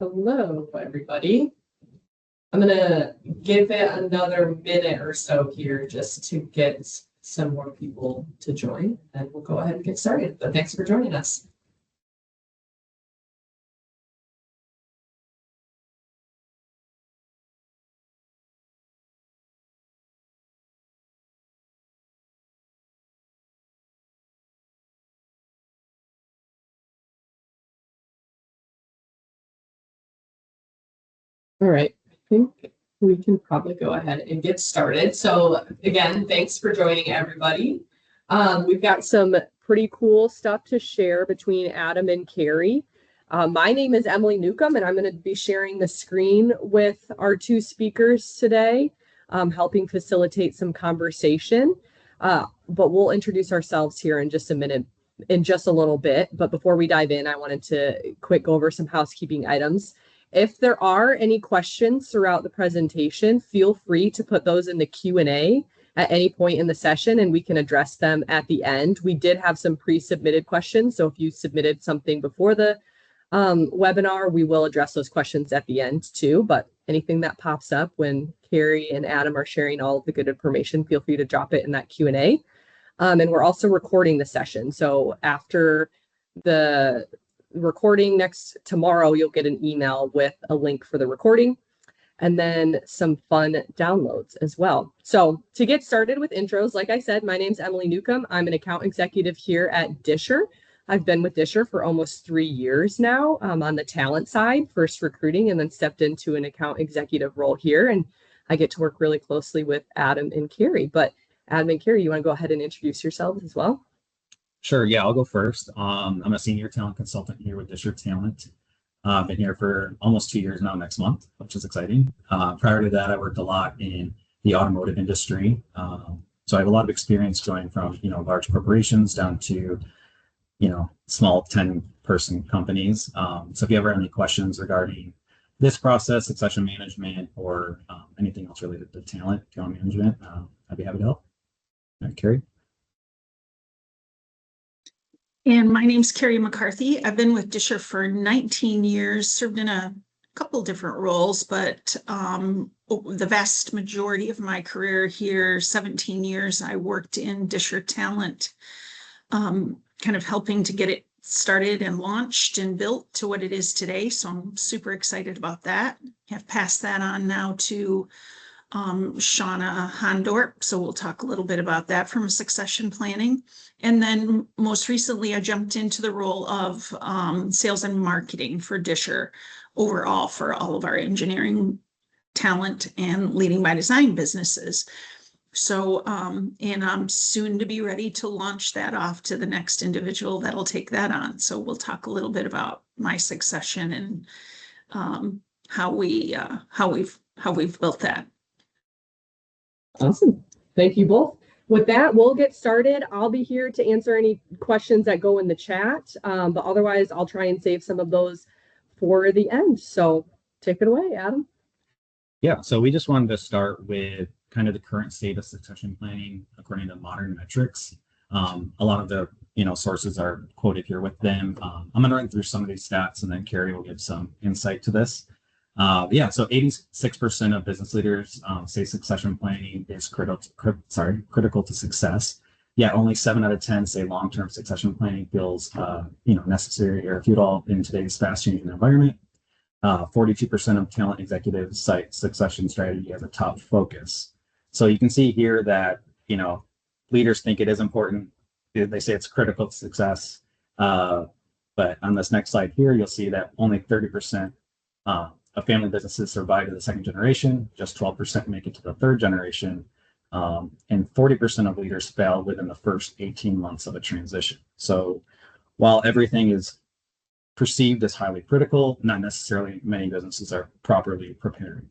Hello, everybody. I'm going to give it another minute or so here just to get some more people to join, and we'll go ahead and get started. But thanks for joining us. All right, I think we can probably go ahead and get started. So again, thanks for joining everybody. We've got some pretty cool stuff to share between Adam and Carrie. My name is Emily Newcomb, and I'm going to be sharing the screen with our two speakers today, helping facilitate some conversation. But we'll introduce ourselves here in just a minute, in just a little bit. But before we dive in, I wanted to quick go over some housekeeping items. If there are any questions throughout the presentation, feel free to put those in the Q&A at any point in the session, and we can address them at the end. We did have some pre-submitted questions, so if you submitted something before the webinar, we will address those questions at the end too. But anything that pops up when Carrie and Adam are sharing all of the good information, feel free to drop it in that Q&A. And we're also recording the session. So after the recording tomorrow, you'll get an email with a link for the recording and then some fun downloads as well. So to get started with intros, like I said, my name's Emily Newcomb. I'm an account executive here at Disher. I've been with Disher for almost 3 years now on the talent side, first recruiting, and then stepped into an account executive role here. And I get to work really closely with Adam and Carrie. But Adam and Carrie, you want to go ahead and introduce yourselves as well? Sure. Yeah, I'll go first. I'm a senior talent consultant here with Disher Talent. I've been here for almost 2 years now next month, which is exciting. Prior to that, I worked a lot in the automotive industry. So I have a lot of experience going from, large corporations down to, small 10-person companies. So if you ever have any questions regarding this process, succession management, or anything else related to talent management, I'd be happy to help. All right, Carrie. And my name's Carrie McCarthy. I've been with Disher for 19 years, served in a couple different roles, but the vast majority of my career here, 17 years, I worked in Disher Talent, kind of helping to get it started and launched and built to what it is today. So I'm super excited about that. Have passed that on now to Shauna Hondorp. So we'll talk a little bit about that from succession planning. And then most recently, I jumped into the role of sales and marketing for Disher overall for all of our engineering talent and leading by design businesses. So, and I'm soon to be ready to launch that off to the next individual that'll take that on. So we'll talk a little bit about my succession and how we've built that. Awesome. Thank you both. With that, we'll get started. I'll be here to answer any questions that go in the chat, but otherwise I'll try and save some of those for the end. So take it away, Adam. Yeah, so we just wanted to start with kind of the current state of succession planning according to modern metrics. A lot of the sources are quoted here with them. I'm going to run through some of these stats, and then Carrie will give some insight to this. Yeah, so 86% of business leaders say succession planning is critical to success. Yeah, only 7 out of 10 say long-term succession planning feels necessary or futile in today's fast-changing environment. 42% of talent executives cite succession strategy as a top focus. So you can see here that leaders think it is important. They say it's critical to success. But on this next slide here, you'll see that only 30% of family businesses survive to the second generation, just 12% make it to the third generation, and 40% of leaders fail within the first 18 months of a transition. So while everything is perceived as highly critical, not necessarily many businesses are properly prepared.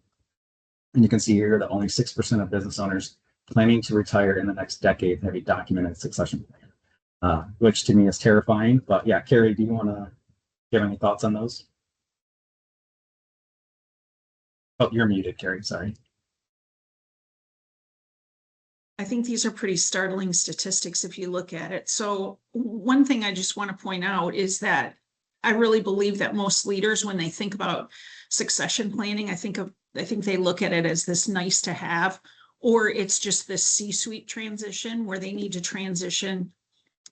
And you can see here that only 6% of business owners planning to retire in the next decade have a documented succession plan, which to me is terrifying. But yeah, Carrie, do you want to give any thoughts on those? Oh, you're muted, Carrie. Sorry. I think these are pretty startling statistics if you look at it. So one thing I just want to point out is that I really believe that most leaders, when they think about succession planning, I think they look at it as this nice to have, or it's just this C-suite transition where they need to transition,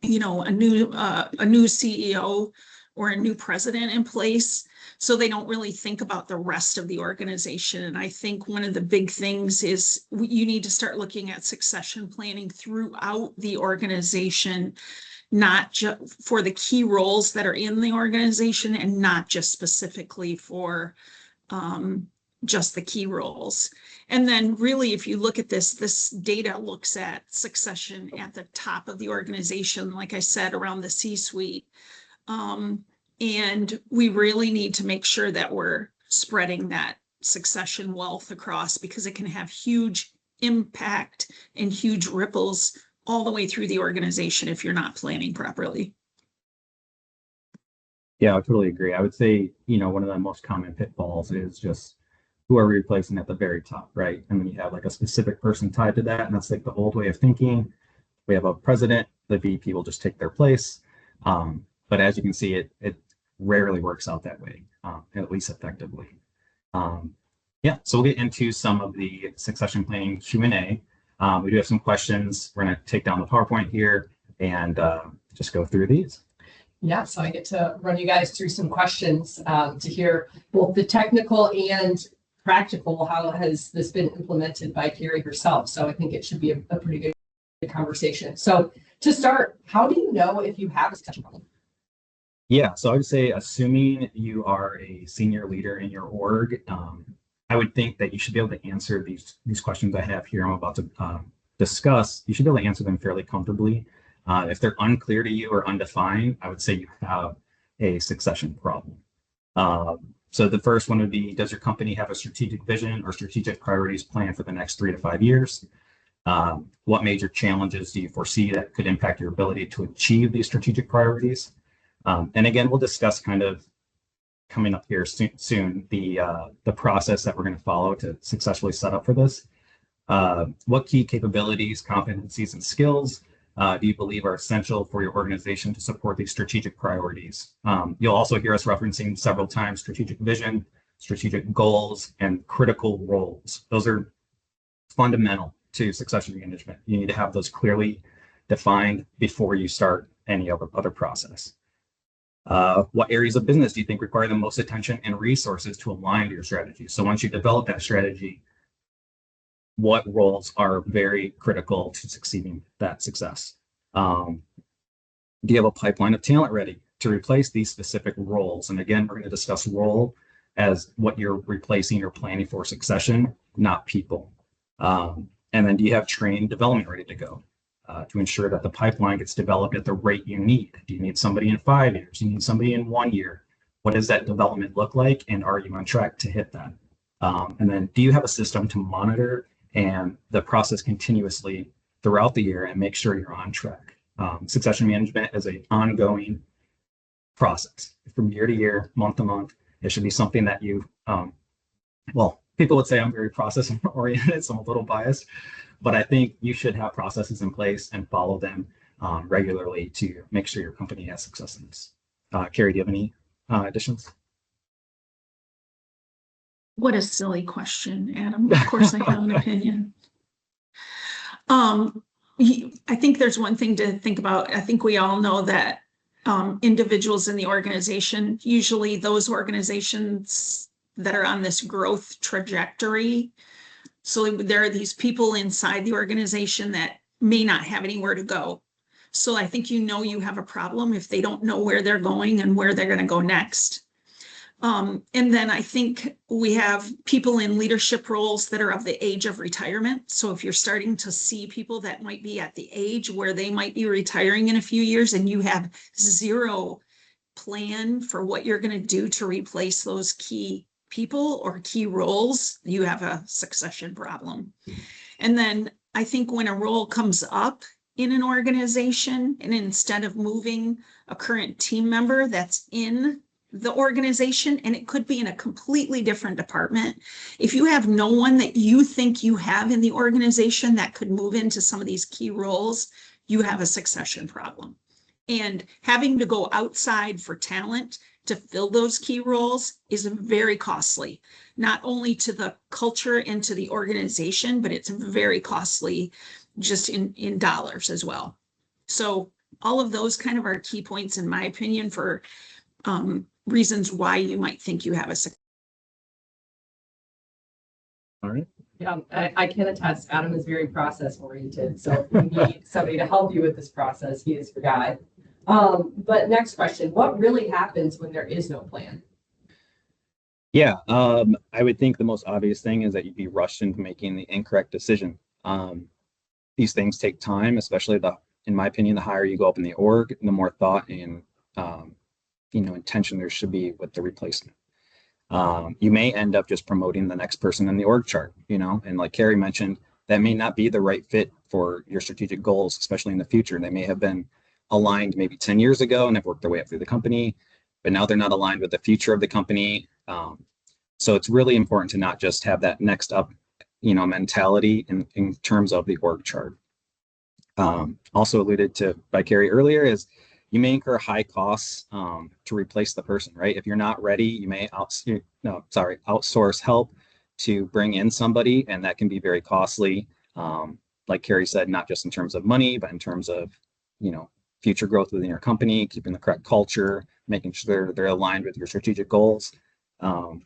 you know, a new CEO or a new president in place. So they don't really think about the rest of the organization. And I think one of the big things is you need to start looking at succession planning throughout the organization, not just for the key roles that are in the organization and not just specifically for just the key roles. And then really, if you look at this data looks at succession at the top of the organization, like I said, around the C-suite. And we really need to make sure that we're spreading that succession wealth across, because it can have huge impact and huge ripples all the way through the organization if you're not planning properly. Yeah, I totally agree. I would say, you know, one of the most common pitfalls is just who are we replacing at the very top, right? And then you have like a specific person tied to that, and that's like the old way of thinking. We have a president, the VP will just take their place. But as you can see, it rarely works out that way, at least effectively. Yeah, so we'll get into some of the succession planning Q&A. We do have some questions. We're going to take down the PowerPoint here and just go through these. Yeah, so I get to run you guys through some questions to hear both the technical and practical. How has this been implemented by Carrie herself? So I think it should be a pretty good conversation. So to start, how do you know if you have a succession problem? Yeah, so I would say, assuming you are a senior leader in your org, I would think that you should be able to answer these questions I have here I'm about to discuss. You should be able to answer them fairly comfortably. If they're unclear to you or undefined, I would say you have a succession problem. So the first one would be, does your company have a strategic vision or strategic priorities planned for the next 3 to 5 years? What major challenges do you foresee that could impact your ability to achieve these strategic priorities? And again, we'll discuss kind of coming up here soon the process that we're going to follow to successfully set up for this. What key capabilities, competencies, and skills do you believe are essential for your organization to support these strategic priorities? You'll also hear us referencing several times strategic vision, strategic goals, and critical roles. Those are fundamental to succession management. You need to have those clearly defined before you start any other process. What areas of business do you think require the most attention and resources to align to your strategy? So once you develop that strategy, what roles are very critical to succeeding that success? Do you have a pipeline of talent ready to replace these specific roles? And again, we're going to discuss role as what you're replacing or planning for succession, not people. And then do you have training development ready to go? To ensure that the pipeline gets developed at the rate you need. Do you need somebody in 5 years? Do you need somebody in 1 year? What does that development look like? And are you on track to hit that? And then do you have a system to monitor and the process continuously throughout the year and make sure you're on track? Succession management is an ongoing process from year to year, month to month. It should be something that you, well, people would say I'm very process oriented, so I'm a little biased. But I think you should have processes in place and follow them regularly to make sure your company has success in this. Carrie, do you have any additions? What a silly question, Adam. Of course I have an opinion. I think there's one thing to think about. I think we all know that individuals in the organization, usually those organizations that are on this growth trajectory, so there are these people inside the organization that may not have anywhere to go. So I think you have a problem if they don't know where they're going and where they're going to go next. And then I think we have people in leadership roles that are of the age of retirement. So if you're starting to see people that might be at the age where they might be retiring in a few years and you have zero plan for what you're going to do to replace those key people or key roles, you have a succession problem. And then I think when a role comes up in an organization, and instead of moving a current team member that's in the organization, and it could be in a completely different department, if you have no one that you think you have in the organization that could move into some of these key roles, you have a succession problem. And having to go outside for talent to fill those key roles is very costly, not only to the culture and to the organization, but it's very costly just in dollars as well. So all of those kind of are key points, in my opinion, for reasons why you might think you have a success. All right. Yeah, I can attest, Adam is very process oriented. So if you need somebody to help you with this process, he is your guy. But next question, what really happens when there is no plan? Yeah, I would think the most obvious thing is that you'd be rushed into making the incorrect decision. These things take time, especially in my opinion, the higher you go up in the org, the more thought and intention there should be with the replacement. You may end up just promoting the next person in the org chart, and like Carrie mentioned, that may not be the right fit for your strategic goals, especially in the future. They may have been aligned maybe 10 years ago and have worked their way up through the company, but now they're not aligned with the future of the company. So it's really important to not just have that next up, mentality in terms of the org chart. Also alluded to by Carrie earlier is you may incur high costs to replace the person, right? If you're not ready, you may outsource help to bring in somebody, and that can be very costly. Like Carrie said, not just in terms of money, but in terms of, future growth within your company, keeping the correct culture, making sure they're aligned with your strategic goals. So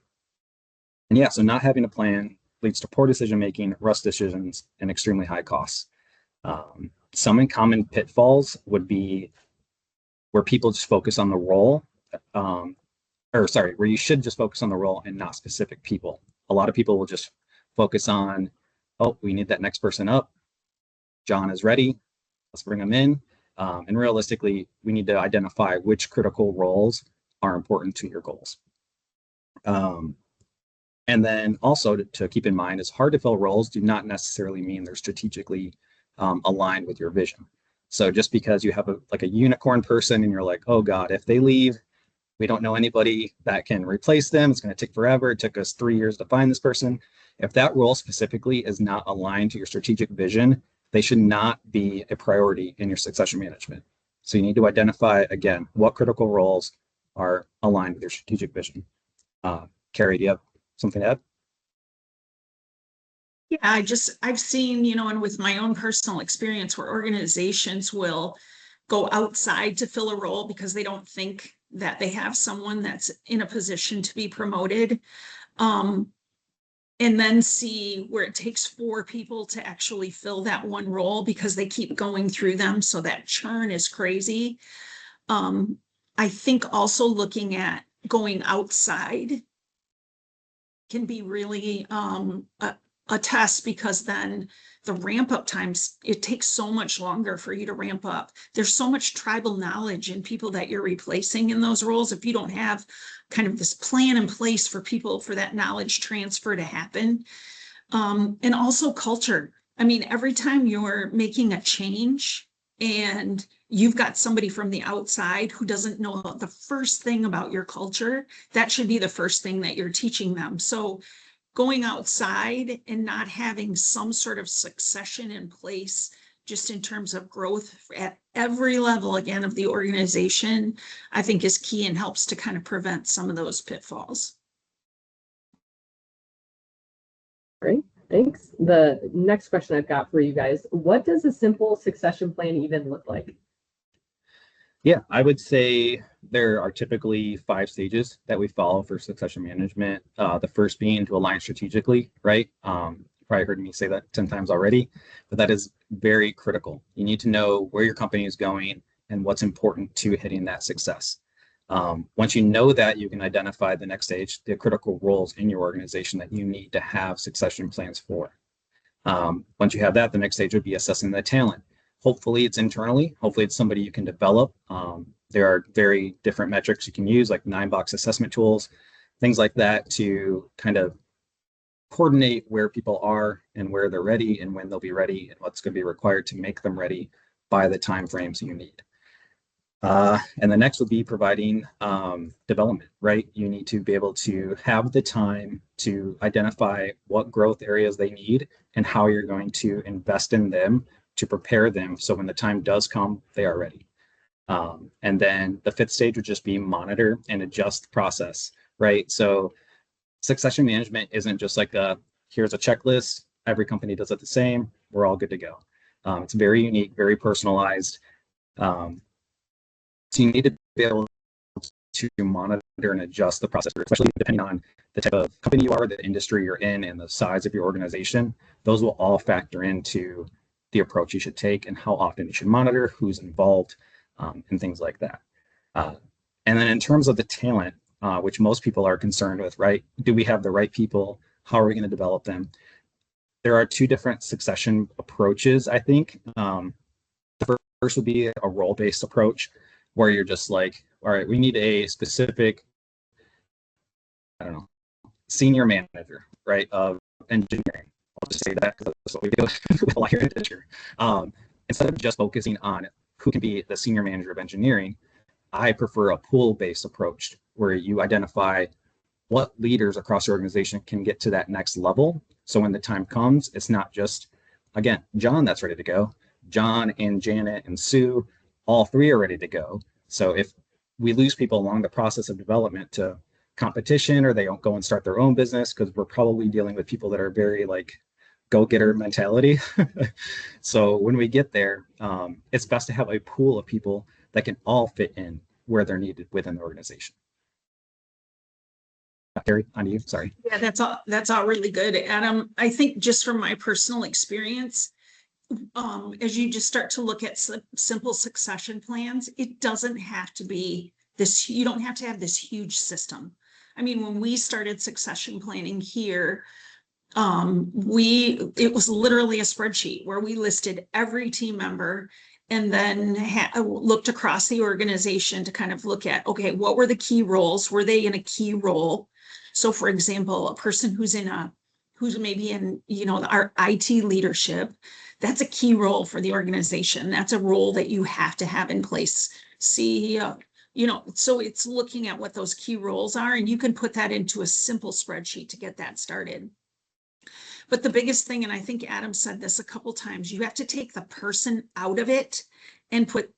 not having a plan leads to poor decision-making, rushed decisions, and extremely high costs. Some common pitfalls would be where people just focus on the role, where you should just focus on the role and not specific people. A lot of people will just focus on, oh, we need that next person up. John is ready. Let's bring him in. And realistically, we need to identify which critical roles are important to your goals. And then also to keep in mind is hard to fill roles do not necessarily mean they're strategically aligned with your vision. So just because you have a unicorn person and you're like, oh God, if they leave, we don't know anybody that can replace them. It's going to take forever. It took us 3 years to find this person. If that role specifically is not aligned to your strategic vision, they should not be a priority in your succession management. So you need to identify, again, what critical roles are aligned with your strategic vision. Carrie, do you have something to add? Yeah, I've seen, and with my own personal experience where organizations will go outside to fill a role because they don't think that they have someone that's in a position to be promoted. And then see where it takes 4 people to actually fill that one role because they keep going through them. So that churn is crazy. I think also looking at going outside can be really a test, because then the ramp up times, it takes so much longer for you to ramp up. There's so much tribal knowledge in people that you're replacing in those roles. If you don't have kind of this plan in place for people for that knowledge transfer to happen. And also culture. I mean, every time you're making a change and you've got somebody from the outside who doesn't know the first thing about your culture, that should be the first thing that you're teaching them. So going outside and not having some sort of succession in place, just in terms of growth at every level, again, of the organization, I think is key and helps to kind of prevent some of those pitfalls. Great, thanks. The next question I've got for you guys, what does a simple succession plan even look like? Yeah, I would say there are typically 5 stages that we follow for succession management. The first being to align strategically, right? You probably heard me say that 10 times already, but that is very critical. You need to know where your company is going and what's important to hitting that success. Once you know that, you can identify the next stage, the critical roles in your organization that you need to have succession plans for. Once you have that, the next stage would be assessing the talent. Hopefully it's internally. Hopefully it's somebody you can develop. There are very different metrics you can use, like 9-box assessment tools, things like that, to kind of coordinate where people are and where they're ready and when they'll be ready and what's going to be required to make them ready by the time frames you need. And the next would be providing development, right? You need to be able to have the time to identify what growth areas they need and how you're going to invest in them to prepare them so when the time does come, they are ready. And then the fifth stage would just be monitor and adjust the process, right? So succession management isn't just like here's a checklist, every company does it the same, we're all good to go. It's very unique, very personalized. So you need to be able to monitor and adjust the process, especially depending on the type of company you are, the industry you're in, and the size of your organization. Those will all factor into the approach you should take and how often you should monitor, who's involved, and things like that. And then in terms of the talent, which most people are concerned with, right? Do we have the right people? How are we going to develop them? There are two different succession approaches, I think. The first would be a role-based approach where you're just like, all right, we need a specific, I don't know, senior manager, right, of engineering. I'll just say that because that's what we do with a lot of teacher. Instead of just focusing on who can be the senior manager of engineering, I prefer a pool-based approach where you identify what leaders across your organization can get to that next level. So when the time comes, it's not just, again, John that's ready to go. John and Janet and Sue, all three are ready to go. So if we lose people along the process of development to competition, or they don't go and start their own business, because we're probably dealing with people that are very like go-getter mentality. So when we get there, it's best to have a pool of people that can all fit in where they're needed within the organization. Carrie, on to you. Sorry. Yeah, that's all really good, Adam. I think just from my personal experience, as you just start to look at simple succession plans, it doesn't have to be this, you don't have to have this huge system. I mean, when we started succession planning here, it was literally a spreadsheet where we listed every team member and then looked across the organization to kind of look at, okay, what were the key roles? Were they in a key role? So for example, a person who's maybe in, our IT leadership, that's a key role for the organization. That's a role that you have to have in place. CEO, so it's looking at what those key roles are, and you can put that into a simple spreadsheet to get that started. But the biggest thing, and I think Adam said this a couple times, you have to take the person out of it and put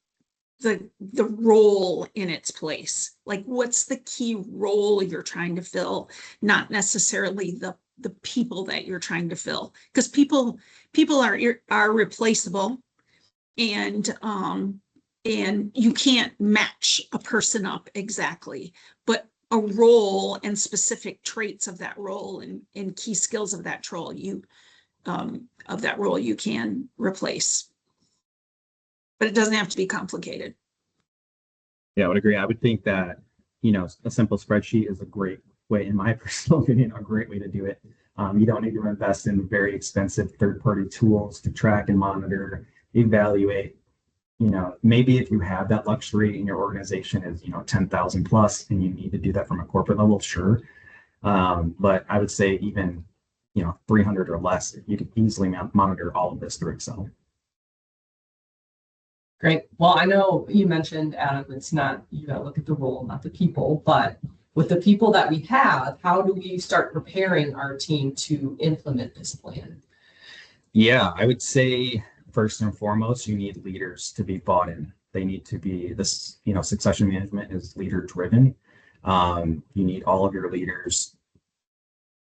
the role in its place. Like, what's the key role you're trying to fill, not necessarily the people that you're trying to fill, because people are replaceable, and you can't match a person up exactly, but a role and specific traits of that role and key skills of that role you can replace. But it doesn't have to be complicated. Yeah, I would agree. I would think that, a simple spreadsheet is a great way, in my personal opinion, a great way to do it. You don't need to invest in very expensive third-party tools to track and monitor, evaluate. Maybe if you have that luxury and your organization is, 10,000 plus and you need to do that from a corporate level, sure. But I would say even, 300 or less, you can easily monitor all of this through Excel. Great. Well, I know you mentioned, Adam, it's not, you got to look at the role, not the people, but with the people that we have, how do we start preparing our team to implement this plan? Yeah, I would say first and foremost, you need leaders to be bought in. They need to be this, succession management is leader driven. You need all of your leaders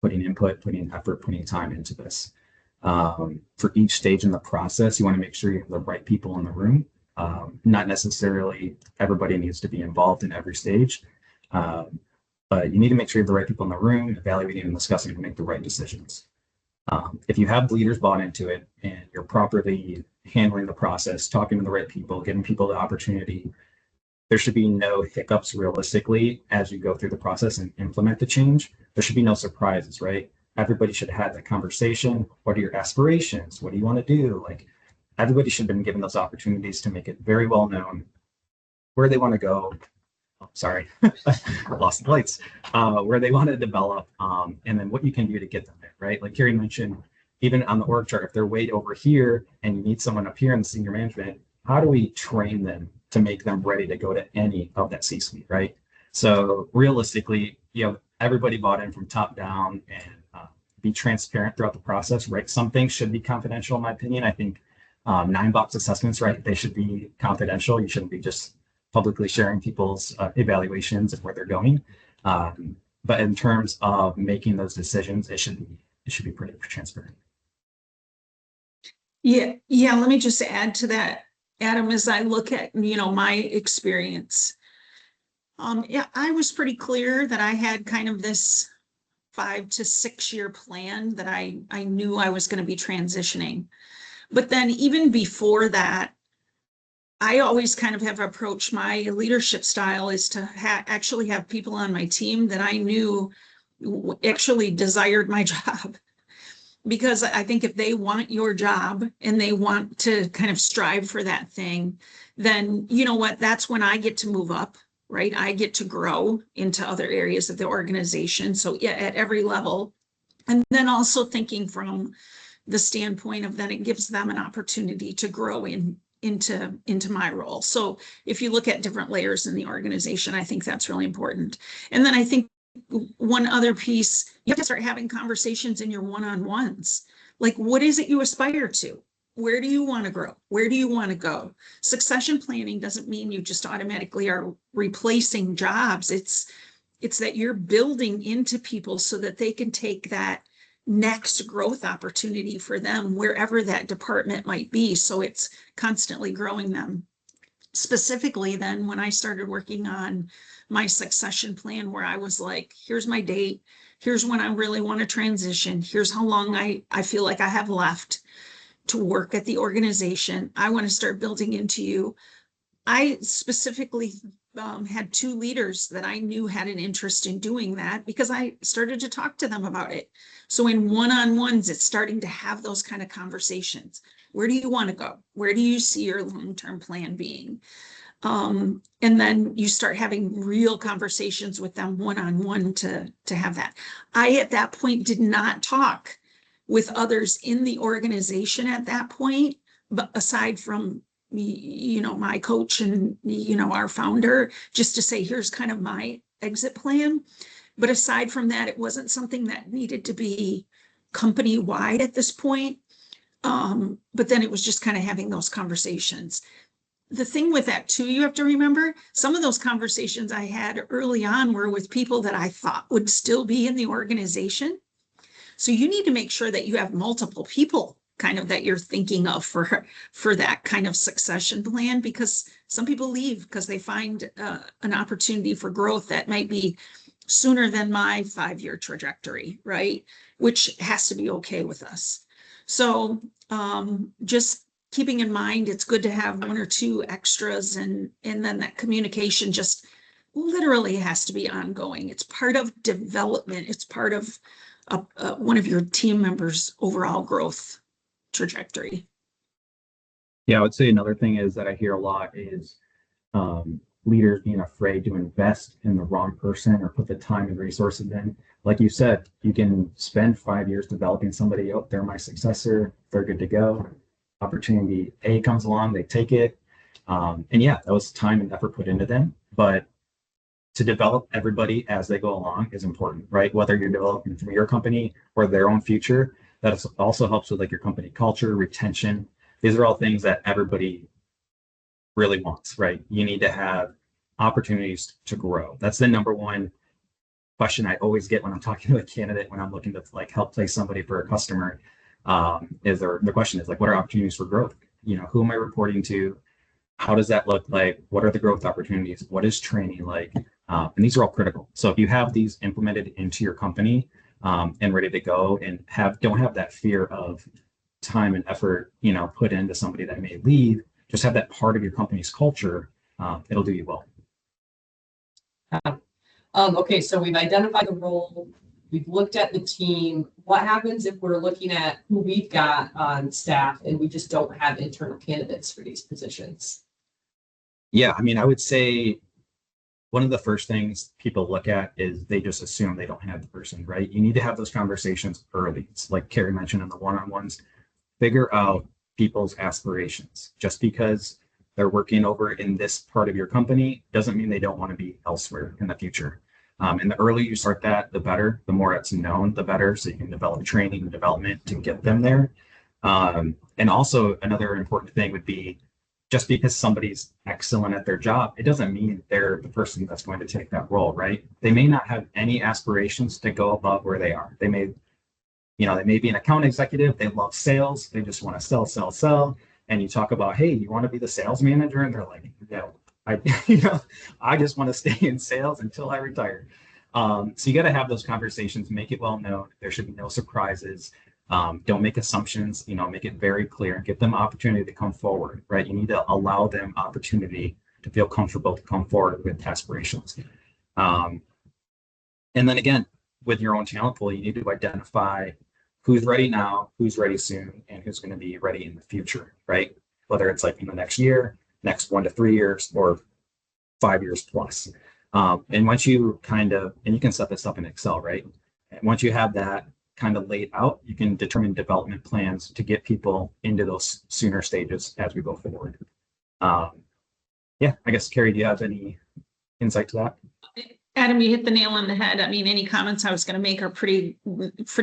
putting input, putting effort, putting time into this. For each stage in the process, you want to make sure you have the right people in the room. Not necessarily everybody needs to be involved in every stage, but you need to make sure you have the right people in the room, evaluating and discussing to make the right decisions. If you have leaders bought into it and you're properly handling the process, talking to the right people, giving people the opportunity, there should be no hiccups realistically as you go through the process and implement the change. There should be no surprises, right? Everybody should have that conversation. What are your aspirations? What do you want to do? Like, everybody should have been given those opportunities to make it very well known where they want to go. Oh, sorry, lost the lights. Where they want to develop, and then what you can do to get them there, right? Like Carrie mentioned, even on the org chart, if they're way over here and you need someone up here in the senior management, how do we train them to make them ready to go to any of that C-suite, right? So realistically, everybody bought in from top down, and be transparent throughout the process, right? Some things should be confidential, in my opinion. I think 9-box assessments, right? They should be confidential. You shouldn't be just publicly sharing people's evaluations of where they're going. But in terms of making those decisions, it should be pretty transparent. Yeah, let me just add to that, Adam, as I look at, my experience. Yeah, I was pretty clear that I had kind of this 5 to 6 year plan that I knew I was going to be transitioning. But then even before that, I always kind of have approached my leadership style is to actually have people on my team that I knew actually desired my job. Because I think if they want your job and they want to kind of strive for that thing, then you know what, that's when I get to move up, right? I get to grow into other areas of the organization. So yeah, at every level. And then also thinking from the standpoint of then it gives them an opportunity to grow into my role. So if you look at different layers in the organization, I think that's really important. And then I think one other piece, you have to start having conversations in your one-on-ones. Like, what is it you aspire to? Where do you want to grow? Where do you want to go? Succession planning doesn't mean you just automatically are replacing jobs. It's that you're building into people so that they can take that next growth opportunity for them wherever that department might be. So it's constantly growing them. Specifically, then when I started working on my succession plan, where I was like, here's my date, here's when I really want to transition, here's how long I feel like I have left to work at the organization, I want to start building into you. I specifically had 2 leaders that I knew had an interest in doing that because I started to talk to them about it. So in one-on-ones, it's starting to have those kind of conversations. Where do you want to go? Where do you see your long-term plan being? And then you start having real conversations with them one-on-one to have that. I, at that point, did not talk with others in the organization at that point, but aside from my coach and, our founder, just to say, here's kind of my exit plan. But aside from that, it wasn't something that needed to be company-wide at this point. But then it was just kind of having those conversations. The thing with that too, you have to remember, some of those conversations I had early on were with people that I thought would still be in the organization. So you need to make sure that you have multiple people kind of that you're thinking of for that kind of succession plan, because some people leave because they find an opportunity for growth that might be sooner than my 5-year trajectory, right? Which has to be okay with us. So just keeping in mind, it's good to have 1 or 2 extras, and then that communication just literally has to be ongoing. It's part of development. It's part of one of your team members' overall growth trajectory. Yeah, I would say another thing is that I hear a lot is leaders being afraid to invest in the wrong person or put the time and resources in. Like you said, you can spend 5 years developing somebody. Oh, they're my successor, they're good to go. Opportunity A comes along, they take it. And yeah, that was time and effort put into them. But to develop everybody as they go along is important, right? Whether you're developing from your company or their own future, that also helps with like your company culture, retention. These are all things that everybody really wants, right? You need to have opportunities to grow. That's the number one question I always get when I'm talking to a candidate, when I'm looking to like help place somebody for a customer. The question is like, what are opportunities for growth? Who am I reporting to? How does that look like? What are the growth opportunities? What is training like? And these are all critical. So if you have these implemented into your company and ready to go, and don't have that fear of time and effort, put into somebody that may leave, just have that part of your company's culture. It'll do you well. Okay, so we've identified the role. We've looked at the team. What happens if we're looking at who we've got on staff and we just don't have internal candidates for these positions? Yeah, I mean, I would say one of the first things people look at is they just assume they don't have the person, right? You need to have those conversations early. It's like Carrie mentioned in the one-on-ones, figure out people's aspirations. Just because they're working over in this part of your company doesn't mean they don't want to be elsewhere in the future. And the earlier you start that, the better. The more it's known, the better. So you can develop training and development to get them there. And also another important thing would be just because somebody's excellent at their job, it doesn't mean they're the person that's going to take that role, right? They may not have any aspirations to go above where they are. They may, they may be an account executive. They love sales. They just want to sell, sell, sell. And you talk about, hey, you want to be the sales manager? And they're like, no, I, I just want to stay in sales until I retire. So you got to have those conversations, make it well known. There should be no surprises. Don't make assumptions, make it very clear and give them opportunity to come forward, right? You need to allow them opportunity to feel comfortable to come forward with aspirations. And then again, with your own talent pool, you need to identify who's ready now, who's ready soon, and who's going to be ready in the future, right? Whether it's like in the next year, next 1 to 3 years, or 5 years plus. And once you and you can set this up in Excel, right? And once you have that kind of laid out, you can determine development plans to get people into those sooner stages as we go forward. Yeah, I guess, Carrie, do you have any insight to that? Adam, you hit the nail on the head. I mean, any comments I was going to make are pretty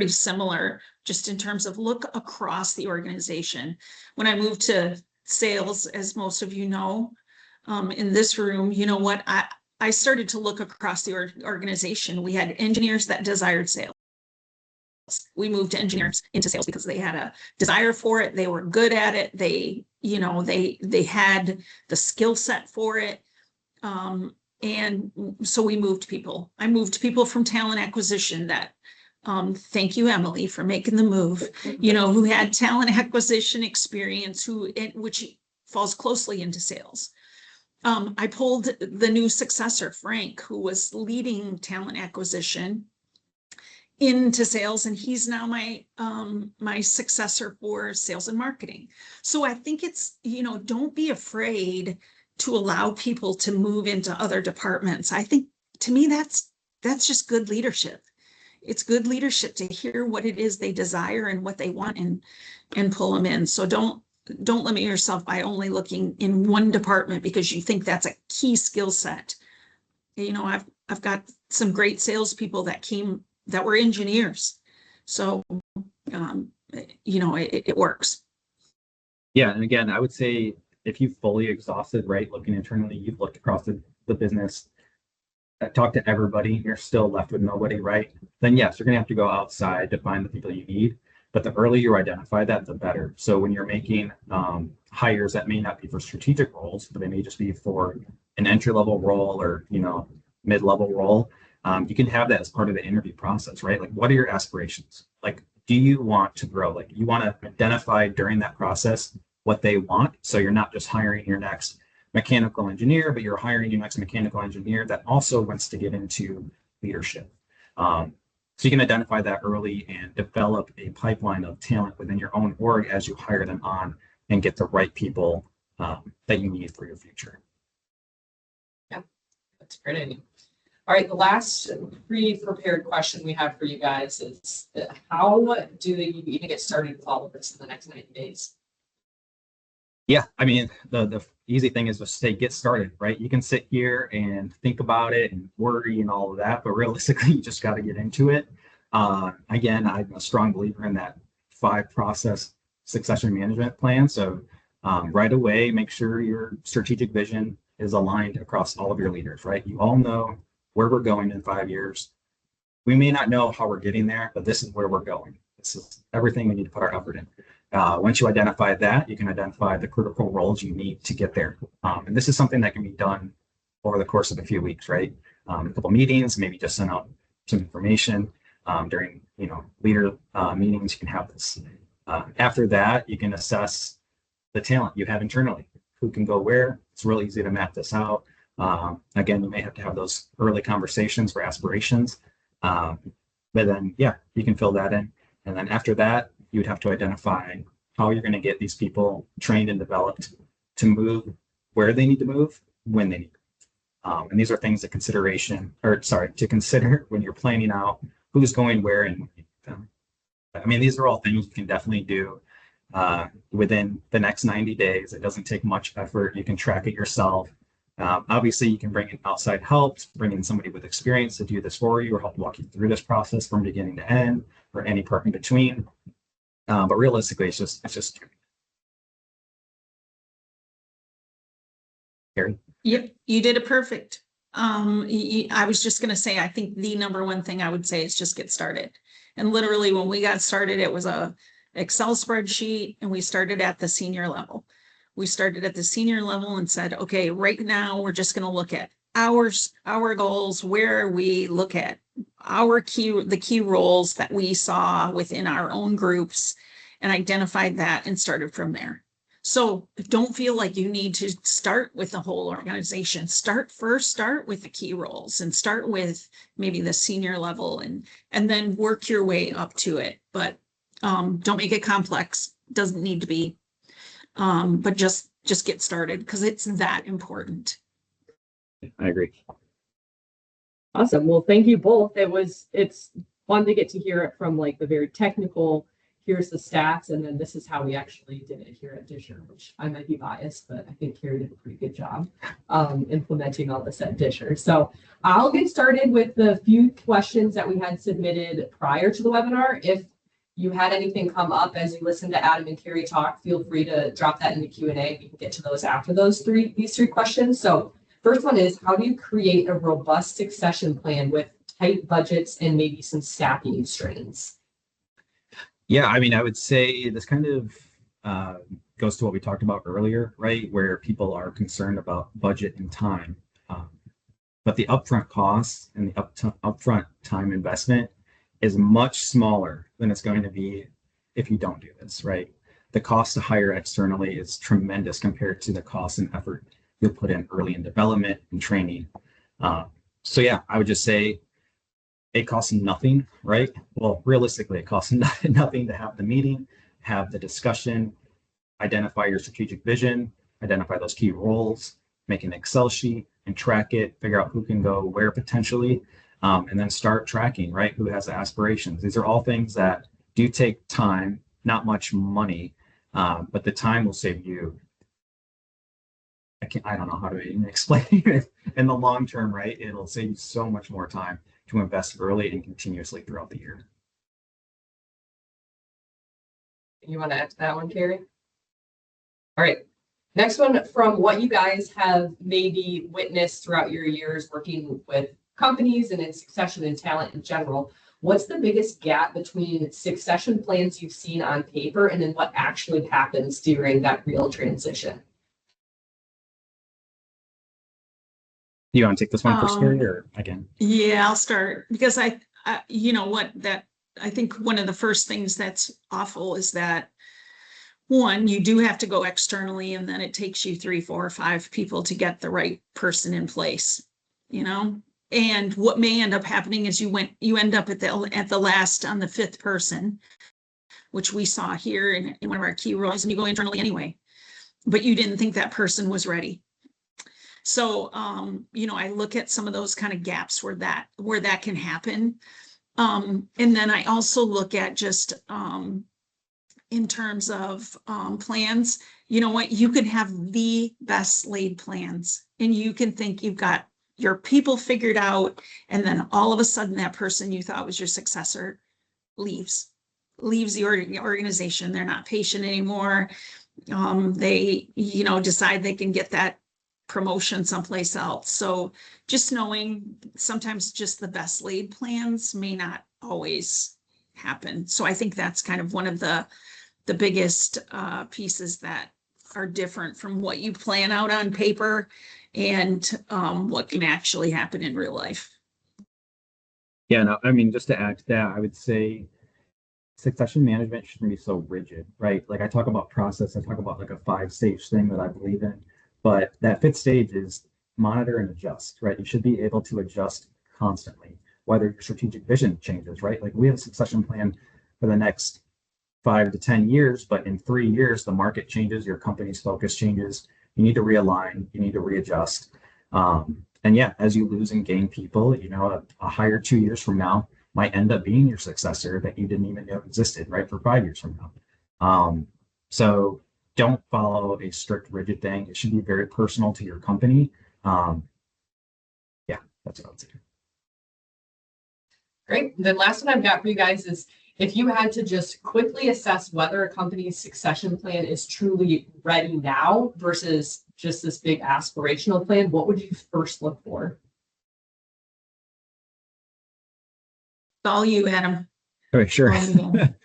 similar, just in terms of look across the organization. When I moved to sales, as most of you know, in this room, you know what, I started to look across the organization. We had engineers that desired sales. We moved engineers into sales because they had a desire for it. They were good at it. They had the skill set for it. And so we moved people. I moved people from talent acquisition that, thank you, Emily, for making the move, who had talent acquisition experience, which falls closely into sales. I pulled the new successor, Frank, who was leading talent acquisition, into sales, and he's now my successor for sales and marketing. So I think it's, don't be afraid to allow people to move into other departments. I think, to me, that's just good leadership. It's good leadership to hear what it is they desire and what they want, and pull them in. So don't limit yourself by only looking in one department because you think that's a key skill set. I've got some great salespeople that were engineers. So, it works. Yeah. And again, I would say if you've fully exhausted, right, looking internally, you've looked across the business, talked to everybody, you're still left with nobody, right? Then yes, you're going to have to go outside to find the people you need. But the earlier you identify that, the better. So when you're making hires that may not be for strategic roles, but they may just be for an entry-level role or, mid-level role, you can have that as part of the interview process, right? Like, what are your aspirations? Like, do you want to grow? Like, you want to identify during that process what they want. So you're not just hiring your next mechanical engineer, but you're hiring your next mechanical engineer that also wants to get into leadership. So you can identify that early and develop a pipeline of talent within your own org as you hire them on and get the right people that you need for your future. Yeah, that's great idea. All right, the last pre-prepared question we have for you guys is, how do you even get started with all of this in the next 90 days? Yeah, I mean, the easy thing is just get started, right? You can sit here and think about it and worry and all of that, but realistically, you just got to get into it. Again, I'm a strong believer in that 5-process succession management plan. So right away, make sure your strategic vision is aligned across all of your leaders, right? You all know where we're going in 5 years. We may not know how we're getting there, but this is where we're going. This is everything we need to put our effort in. Once you identify that, you can identify the critical roles you need to get there. And this is something that can be done over the course of a few weeks, right? A couple meetings, maybe just send out some information during, leader meetings. You can have this. After that, you can assess the talent you have internally. Who can go where? It's really easy to map this out. Again, you may have to have those early conversations for aspirations. But then, yeah, you can fill that in. And then after that, you would have to identify how you're going to get these people trained and developed to move where they need to move, when they need to move. And these are things to consider when you're planning out who's going where and when you need them. I mean, these are all things you can definitely do within the next 90 days. It doesn't take much effort. You can track it yourself. Obviously, you can bring in outside help, bring in somebody with experience to do this for you or help walk you through this process from beginning to end or any part in between. But realistically, it's just Carrie? Yep, you did it perfect. I was just gonna say, I think the number one thing I would say is just get started. And literally when we got started, it was a Excel spreadsheet and we started at the senior level. We started at the senior level and said, okay, right now we're just gonna look at our goals, where we look at the key roles that we saw within our own groups and identified that and started from there. So don't feel like you need to start with the whole organization. Start with the key roles and start with maybe the senior level and then work your way up to it. But don't make it complex. Doesn't need to be. But just get started because it's that important. I agree. Awesome. Well, thank you both. It's fun to get to hear it from like the very technical, here's the stats, and then this is how we actually did it here at Disher, which I might be biased, but I think Carrie did a pretty good job implementing all this at Disher. So I'll get started with the few questions that we had submitted prior to the webinar. If you had anything come up as you listen to Adam and Carrie talk, feel free to drop that in the Q&A. We can get to those after these three questions. So first one is, how do you create a robust succession plan with tight budgets and maybe some staffing strains? Yeah, I mean, I would say this kind of goes to what we talked about earlier, right? Where people are concerned about budget and time. But the upfront costs and the upfront time investment is much smaller than it's going to be if you don't do this, right? The cost to hire externally is tremendous compared to the cost and effort you'll put in early in development and training. So yeah, I would just say it costs nothing, right? Well, realistically, it costs nothing to have the meeting, have the discussion, identify your strategic vision, identify those key roles, make an Excel sheet and track it, figure out who can go where potentially, and then start tracking, right? Who has the aspirations. These are all things that do take time, not much money, but the time will save you. I don't know how to even explain it in the long term, right? It'll save you so much more time to invest early and continuously throughout the year. You want to add to that one, Carrie? All right. Next one, from what you guys have maybe witnessed throughout your years working with companies and in succession and talent in general, what's the biggest gap between succession plans you've seen on paper and then what actually happens during that real transition? You want to take this one first, Carrie, or again? Yeah, I'll start because I think one of the first things that's awful is that one, you do have to go externally and then it takes you 3, 4, or 5 people to get the right person in place, and what may end up happening is you end up at the last on the 5th person, which we saw here in one of our key roles, and you go internally anyway, but you didn't think that person was ready. So, I look at some of those kind of gaps where that can happen. And then I also look at just in terms of plans, you can have the best laid plans and you can think you've got your people figured out. And then all of a sudden that person you thought was your successor leaves the organization. They're not patient anymore. They, decide they can get that promotion someplace else. So just knowing sometimes just the best laid plans may not always happen. So I think that's kind of one of the biggest pieces that are different from what you plan out on paper and what can actually happen in real life. Yeah, no, I mean, just to add to that, I would say succession management shouldn't be so rigid, right? Like I talk about process, I talk about like a 5-stage thing that I believe in. But that 5th stage is monitor and adjust, right? You should be able to adjust constantly, whether your strategic vision changes, right? Like we have a succession plan for the next 5 to 10 years, but in 3 years, the market changes, your company's focus changes. You need to realign, you need to readjust. And yeah, as you lose and gain people, a hire 2 years from now might end up being your successor that you didn't even know existed, right? For 5 years from now. So don't follow a strict, rigid thing. It should be very personal to your company. Yeah, that's what I would say. Great. The last one I've got for you guys is if you had to just quickly assess whether a company's succession plan is truly ready now versus just this big aspirational plan, what would you first look for? All you, Adam. Okay, sure. All you.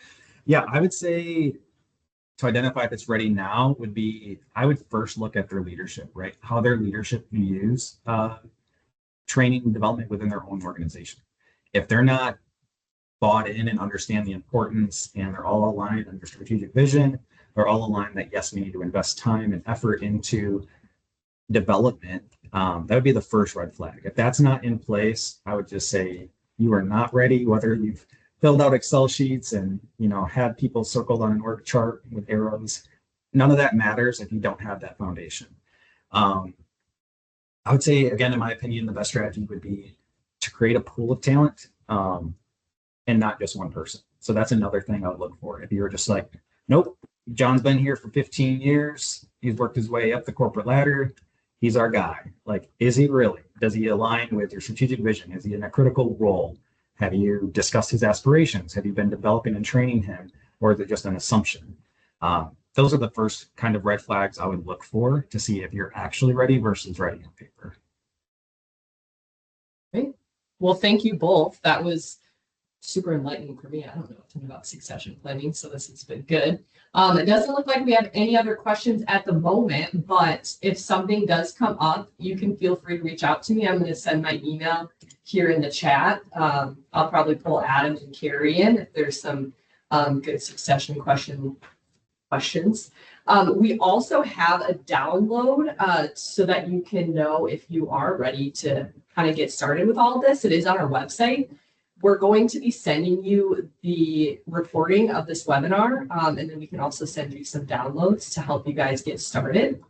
Yeah, I would say to identify if it's ready now would be, I would first look at their leadership, right? How their leadership views training and development within their own organization. If they're not bought in and understand the importance and they're all aligned on their strategic vision, they're all aligned that yes, we need to invest time and effort into development, that would be the first red flag. If that's not in place, I would just say you are not ready, whether you've filled out Excel sheets and had people circled on an org chart with arrows. None of that matters if you don't have that foundation. I would say, again, in my opinion, the best strategy would be to create a pool of talent and not just one person. So that's another thing I would look for. If you were just like, nope, John's been here for 15 years, he's worked his way up the corporate ladder, he's our guy. Like, is he really? Does he align with your strategic vision? Is he in a critical role? Have you discussed his aspirations? Have you been developing and training him? Or is it just an assumption? Those are the first kind of red flags I would look for to see if you're actually ready versus ready on paper. Great. Well, thank you both. That was super enlightening for me. I don't know a ton about succession planning, so this has been good. It doesn't look like we have any other questions at the moment, but if something does come up, you can feel free to reach out to me. I'm going to send my email here in the chat. I'll probably pull Adam and Carrie in if there's some good succession questions. We also have a download so that you can know if you are ready to kind of get started with all of this. It is on our website. We're going to be sending you the recording of this webinar, and then we can also send you some downloads to help you guys get started.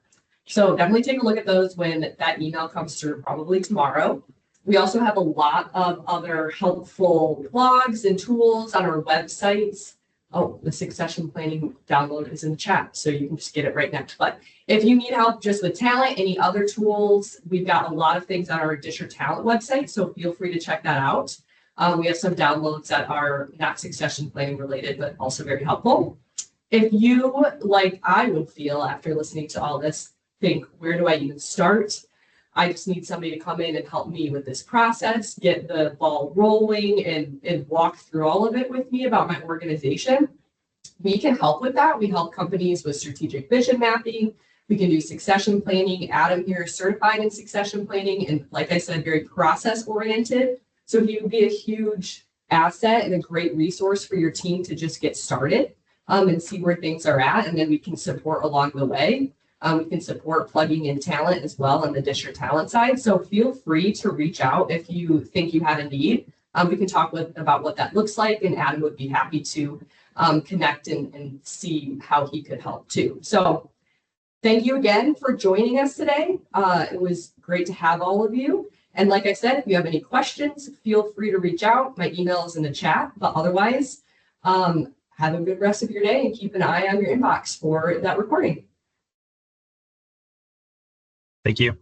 So definitely take a look at those when that email comes through, probably tomorrow. We also have a lot of other helpful blogs and tools on our websites. Oh, the succession planning download is in the chat, so you can just get it right next. But if you need help just with talent, any other tools, we've got a lot of things on our Disher Talent website, so feel free to check that out. We have some downloads that are not succession planning related, but also very helpful. If you, like I would feel after listening to all this, think, where do I even start? I just need somebody to come in and help me with this process, get the ball rolling and walk through all of it with me about my organization. We can help with that. We help companies with strategic vision mapping. We can do succession planning. Adam here is certified in succession planning and, like I said, very process oriented. So he would be a huge asset and a great resource for your team to just get started and see where things are at. And then we can support along the way. We can support plugging in talent as well on the Disher talent side. So feel free to reach out if you think you have a need. We can talk about what that looks like, and Adam would be happy to connect and see how he could help too. So thank you again for joining us today. It was great to have all of you. And like I said, if you have any questions, feel free to reach out. My email is in the chat, but otherwise, have a good rest of your day and keep an eye on your inbox for that recording. Thank you.